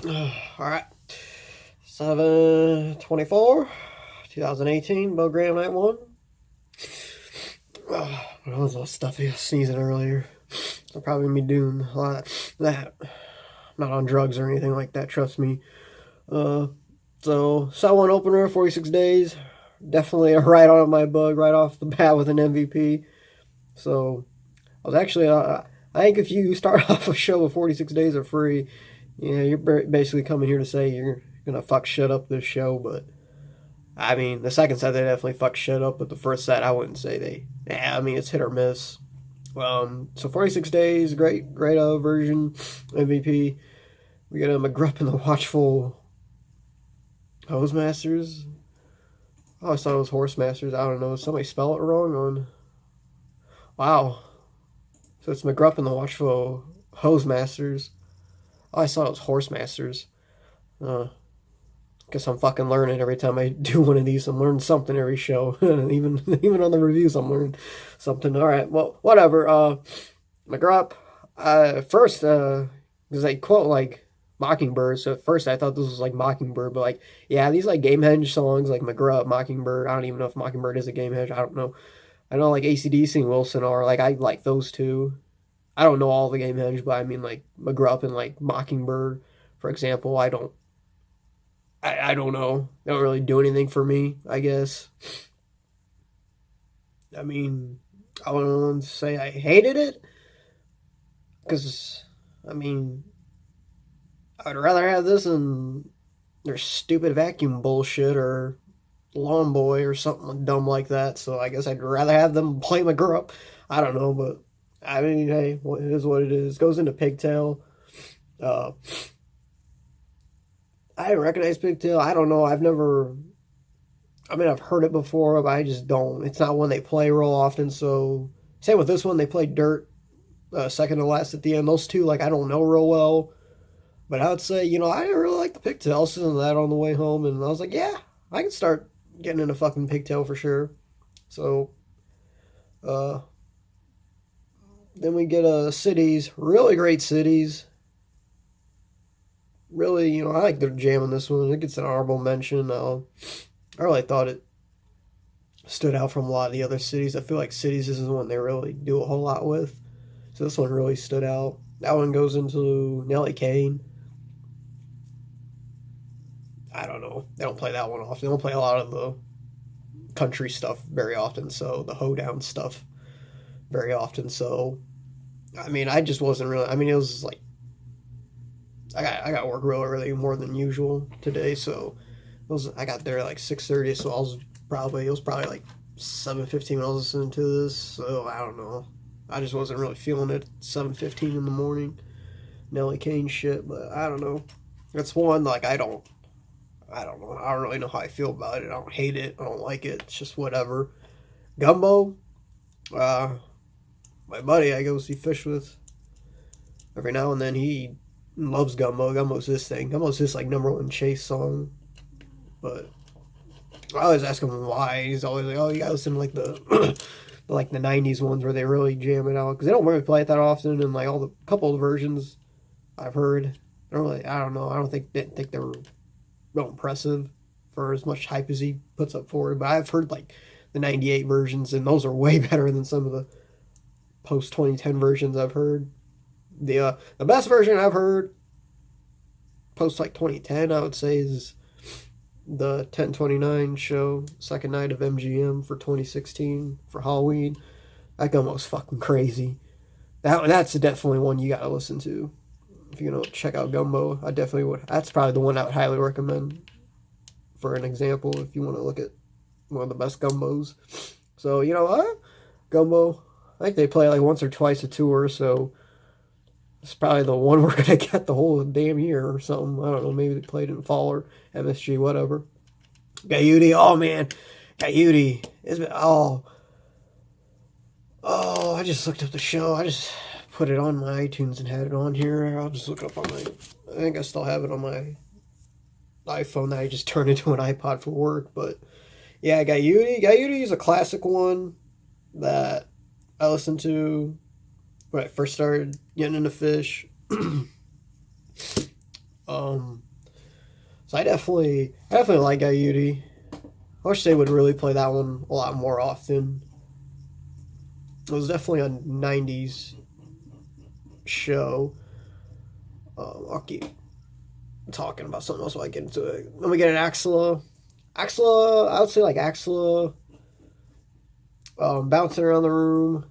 Alright. 7/24, 2018, Bo Graham Night 1. I was all stuffy sneezing earlier. I'll probably be doing a lot of that. I'm not on drugs or anything like that, trust me. So, set one opener, 46 days. Definitely a right on my bug right off the bat with an MVP. So, I was actually, I think if you start off a show with 46 days of free, yeah, you're basically coming here to say you're gonna fuck shit up this show. But I mean, the second set they definitely fuck shit up, but the first set I wouldn't say they. Yeah, I mean it's hit or miss. So 46 days, great version, MVP. We got a McGrupp and the Watchful Hose Masters. Oh, I thought it was Horse Masters. I don't know. Somebody spell it wrong on. Wow. So it's McGrupp and the Watchful Hose Masters. Oh, I thought it was Horse Masters. Guess I'm fucking learning every time I do one of these. I'm learning something every show. even on the reviews, I'm learning something. All right, well, whatever. McGrupp. First, because they quote like Mockingbird. So at first I thought this was like Mockingbird, but like, yeah, these like Gamehenge songs like McGrupp, Mockingbird. I don't even know if Mockingbird is a Gamehenge. I don't know. I know like AC/DC and Wilson are. Like I like those two. I don't know all the Gamehenge, but I mean like McGrupp and like Mockingbird, for example. I don't know. They don't really do anything for me, I guess. I mean, I wouldn't say I hated it. Because, I mean, I'd rather have this than their stupid vacuum bullshit or Lawn Boy or something dumb like that. So I guess I'd rather have them play McGrupp. I don't know, but I mean, hey, it is what it is. Goes into Pigtail. I didn't recognize Pigtail. I don't know. I've heard it before, but I just don't. It's not one they play real often. So, same with this one. They play Dirt, second to last at the end. Those two, like, I don't know real well. But I would say, I really like the Pigtail. I was listening to that on the way home, and I was like, yeah, I can start getting into fucking Pigtail for sure. So, then we get Cities. Really great Cities. Really, I like their jam on this one. It gets an honorable mention. I really thought it stood out from a lot of the other cities. I feel like Cities isn't one they really do a whole lot with. So this one really stood out. That one goes into Nelly Kane. I don't know. They don't play that one often. They don't play a lot of the country stuff very often. So the hoedown stuff very often. So, I mean, I just wasn't really. I mean, it was like I got work real early, more than usual today, so I got there at like 6:30, so it was probably like 7:15 when I was listening to this. So I don't know. I just wasn't really feeling it. 7:15 in the morning, Nelly Kane shit, but I don't know. It's one like I don't know. I don't really know how I feel about it. I don't hate it. I don't like it. It's just whatever. Gumbo, my buddy I go see Phish with every now and then. He loves Gumbo. Gumbo's his thing. Gumbo's his like number one Chase song. But I always ask him why. He's always like, "Oh, you gotta listen to like the like the '90s ones where they really jam it out because they don't really play it that often." And like all the couple of versions I've heard, I don't know. I don't think they were real impressive for as much hype as he puts up for it. But I've heard like the '98 versions, and those are way better than some of the post 2010 versions I've heard. The best version I've heard post like 2010, I would say, is the 10/29 show, second night of MGM for 2016 for Halloween. That Gumbo's fucking crazy. That's definitely one you gotta listen to if you're gonna check out Gumbo. I definitely would. That's probably the one I would highly recommend for an example if you want to look at one of the best Gumbos. So Gumbo. I think they play like once or twice a tour, so it's probably the one we're going to get the whole damn year or something. I don't know. Maybe they played in fall or MSG, whatever. Guyute. Oh, man. Guyute. It's been, I just looked up the show. I just put it on my iTunes and had it on here. I'll just look it up on I think I still have it on my iPhone that I just turned into an iPod for work. But, yeah, Guyute. Guyute is a classic one that I listened to when I first started getting into Phish. So I definitely like Guyute. I wish they would really play that one a lot more often. It was definitely a '90s show. I'll keep talking about something else while I get into it. Then we get an Axela. Axela, I would say like Axela, bouncing around the room,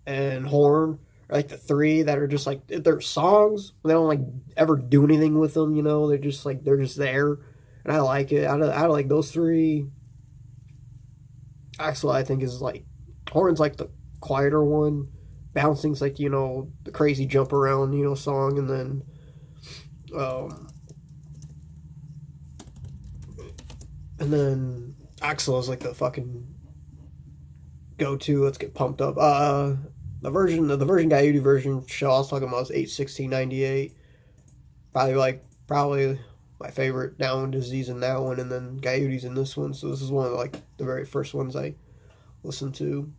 and Horn are like the three that are just like they're songs. They don't like ever do anything with them. You know, they're just there, and I like it. I like those three. Axela, I think, is like Horn's like the quieter one. Bouncing's like the crazy jump around song, and then Axel is like the fucking go to. Let's get pumped up. The version Guyute version show I was talking about was 8/16/98. Probably my favorite Down Disease in that one, and then Guyute's in this one. So this is one of like the very first ones I listened to.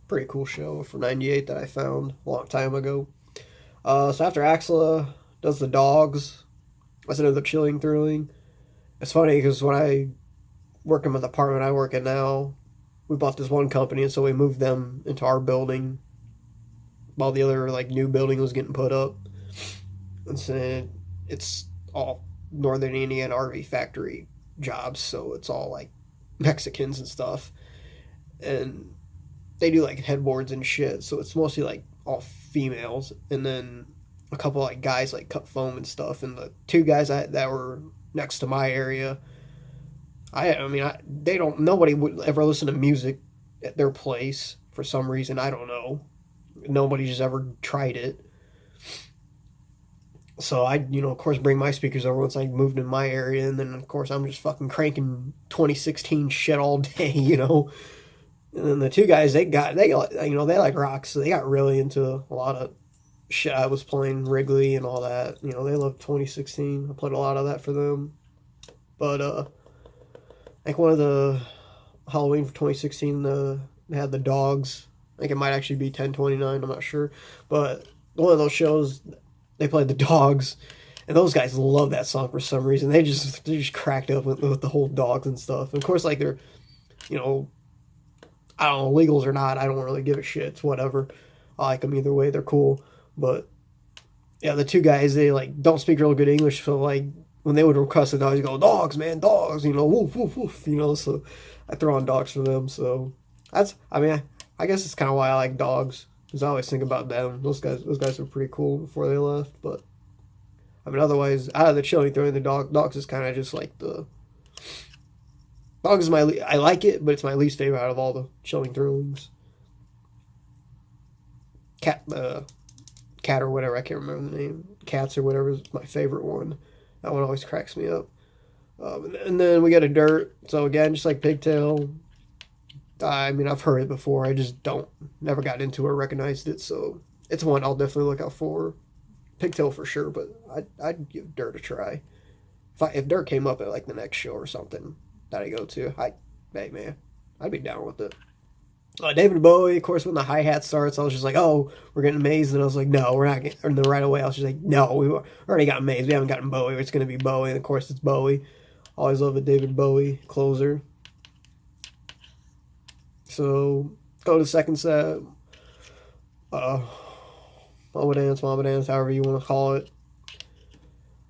Pretty cool show for '98 that I found a long time ago. So after Axela does the dogs, that's another chilling, thrilling. It's funny because when I work in the apartment I work in now, we bought this one company, and so we moved them into our building while the other like new building was getting put up. And so it's all Northern Indiana RV factory jobs, so it's all like Mexicans and stuff, and they do like headboards and shit. So it's mostly like all females, and then a couple like guys like cut foam and stuff. And the two guys that were next to my area, nobody would ever listen to music at their place for some reason. I don't know. Nobody's ever tried it. So I, of course, bring my speakers over once I moved in my area, and then of course I'm just fucking cranking 2016 shit all day. And then the two guys, they like rock, so they got really into a lot of shit. I was playing Wrigley and all that. They love 2016. I played a lot of that for them. But I think one of the Halloween for 2016, they had the dogs. I think it might actually be 10/29. I'm not sure, but one of those shows, they played the dogs, and those guys love that song for some reason. They just cracked up with the whole dogs and stuff. And of course, like they're, I don't know, legals or not, I don't really give a shit. It's whatever. I like them either way. They're cool. But yeah, the two guys, they like don't speak real good English, so like when they would request the dogs, you go, dogs, man, dogs, woof, woof, woof, so I throw on dogs for them. So I guess it's kind of why I like dogs, because I always think about them. Those guys were pretty cool before they left. But otherwise, out of the chilling, throwing the dogs is kind of just like the dog is I like it, but it's my least favorite out of all the chilling thrillings. Cat or whatever, I can't remember the name. Cats or whatever is my favorite one. That one always cracks me up. And then we got a Dirt. So again, just like Pigtail. I've heard it before. I just never got into it or recognized it. So it's one I'll definitely look out for. Pigtail for sure, but I'd give Dirt a try. If Dirt came up at like the next show or something that I go to, hey man, I'd be down with it. David Bowie, of course, when the hi-hat starts, I was just like, oh, we're getting Maze. And I was like, no, we're not getting, and then right away I was just like, no, we already got Maze. We haven't gotten Bowie. It's going to be Bowie. And of course, it's Bowie. Always love a David Bowie closer. So, go to the second set. Mama Dance, however you want to call it.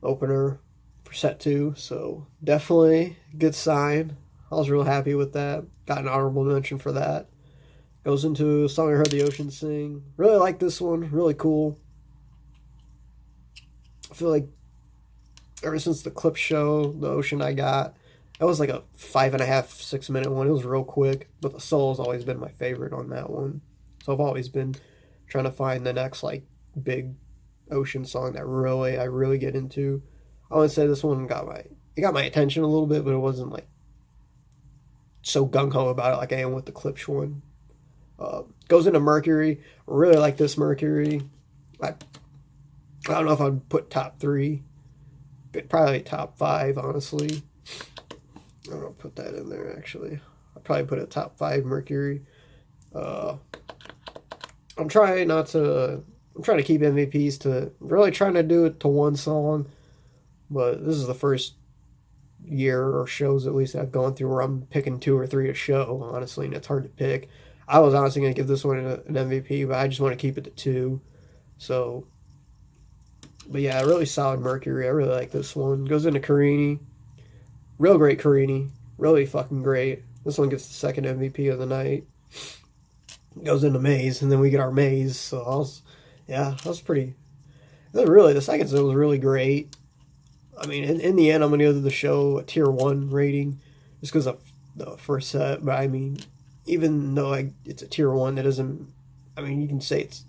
Opener for set 2. So, definitely good sign. I was real happy with that. Got an honorable mention for that. Goes into a song I heard the ocean sing. Really like this one. Really cool. I feel like ever since the clip show, the ocean I got, that was like a 5.5, 6 minute one. It was real quick, but the solo's always been my favorite on that one. So I've always been trying to find the next like big ocean song that I really get into. I would say this one got my attention a little bit, but it wasn't like so gung-ho about it like I am with the Clips one. Goes into Mercury. Really like this Mercury. I don't know if I'd put top 3, but probably top 5, honestly. I don't know, put that in there actually. I'd probably put a top 5 Mercury. I'm trying not to I'm trying to keep MVPs to really trying to do it to one song, but this is the first year or shows at least I've gone through where I'm picking 2 or 3 a show, honestly, and it's hard to pick. I was honestly going to give this one an MVP, but I just want to keep it to 2. So, but yeah, really solid Mercury. I really like this one. Goes into Carini. Real great Carini. Really fucking great. This one gets the second MVP of the night. Goes into Maze, and then we get our Maze. So that was pretty. Really, the second set was really great. I mean, in the end, I'm going to give the show a tier 1 rating just because of the first set. But I mean, even though it's a tier 1, that doesn't. I mean, you can say it's.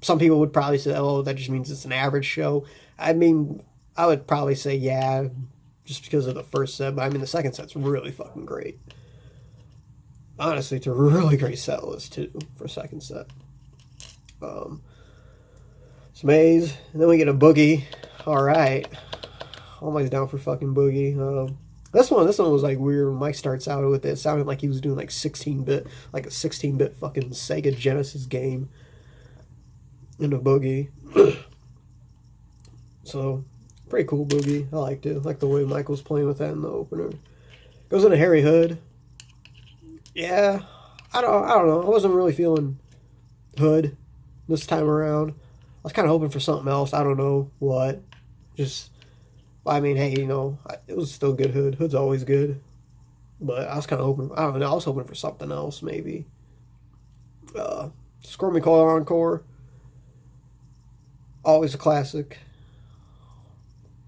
Some people would probably say, oh, that just means it's an average show. I mean, I would probably say, yeah, just because of the first set. But I mean, the second set's really fucking great. Honestly, it's a really great set list, too, for second set. It's Maze, and then we get a Boogie. Alright. Always down for fucking Boogie. This one was like weird when Mike starts out with it. It sounded like he was doing like 16-bit, like a 16-bit fucking Sega Genesis game in a Boogie. So, pretty cool Boogie. I liked it. I like the way Mike was playing with that in the opener. Goes into Harry Hood. Yeah, I don't know. I wasn't really feeling Hood this time around. I was kind of hoping for something else. I don't know what. I mean, hey, it was still good Hood. Hood's always good. But I was kind of hoping, I don't know, I was hoping for something else, maybe. Squirmy Coil Encore. Always a classic.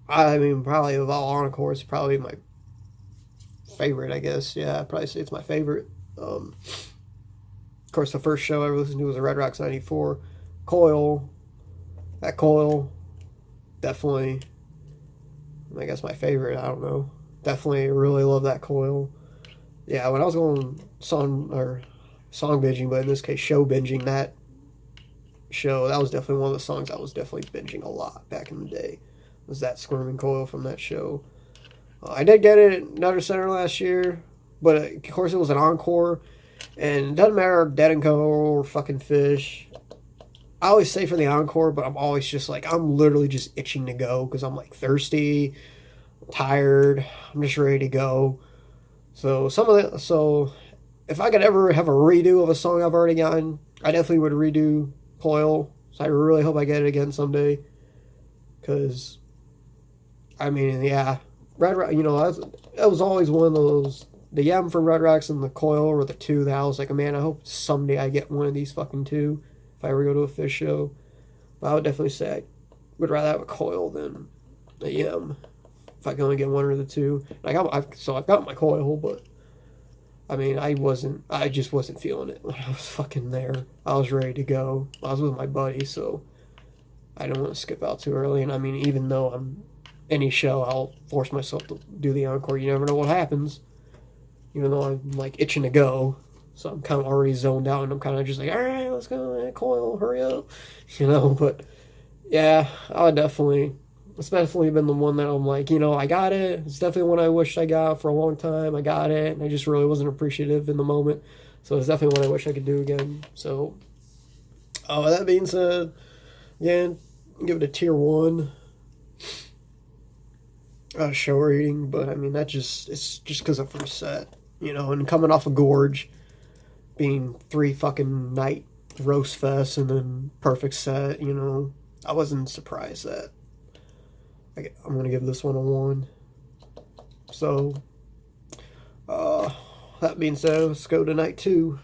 I mean, probably of all Encores, probably my favorite, I guess. Yeah, I'd probably say it's my favorite. Of course, the first show I ever listened to was the Red Rocks 94. Coil. That Coil, definitely, I guess my favorite, I don't know. Definitely really love that Coil. Yeah, when I was going song binging, but in this case show binging, that show, that was definitely one of the songs I was definitely binging a lot back in the day. Was that Squirming Coil from that show. I did get it at Nutter Center last year, but of course it was an encore, and it doesn't matter Dead and Co. or fucking Phish. I always say for the encore, but I'm always just like, I'm literally just itching to go because I'm like thirsty, tired, I'm just ready to go. So if I could ever have a redo of a song I've already gotten, I definitely would redo Coil. So I really hope I get it again someday. Because, I mean, yeah, Red Rock, that was always one of those, the Yam from Red Rocks and the Coil were the two that I was like, man, I hope someday I get one of these fucking two. If I ever go to a Phish show. But I would definitely say I would rather have a Coil than a Yam. If I can only get one or the two. I've got my Coil, but I mean, I just wasn't feeling it when I was fucking there. I was ready to go. I was with my buddy, so I don't want to skip out too early. And I mean, even though I'm any show, I'll force myself to do the encore. You never know what happens. Even though I'm like itching to go. So I'm kind of already zoned out, and I'm kind of just like, all right, let's go, Coil, hurry up, But yeah, it's definitely been the one that I'm like, I got it. It's definitely one I wished I got for a long time. I got it, and I just really wasn't appreciative in the moment. So it's definitely one I wish I could do again. So, that being said, again, give it a tier 1 show rating. But I mean, it's just because of first set, and coming off a Gorge. Being 3 fucking night roast fest and then perfect set, I wasn't surprised that I'm going to give this one a 1. So, that being said, let's go to night 2.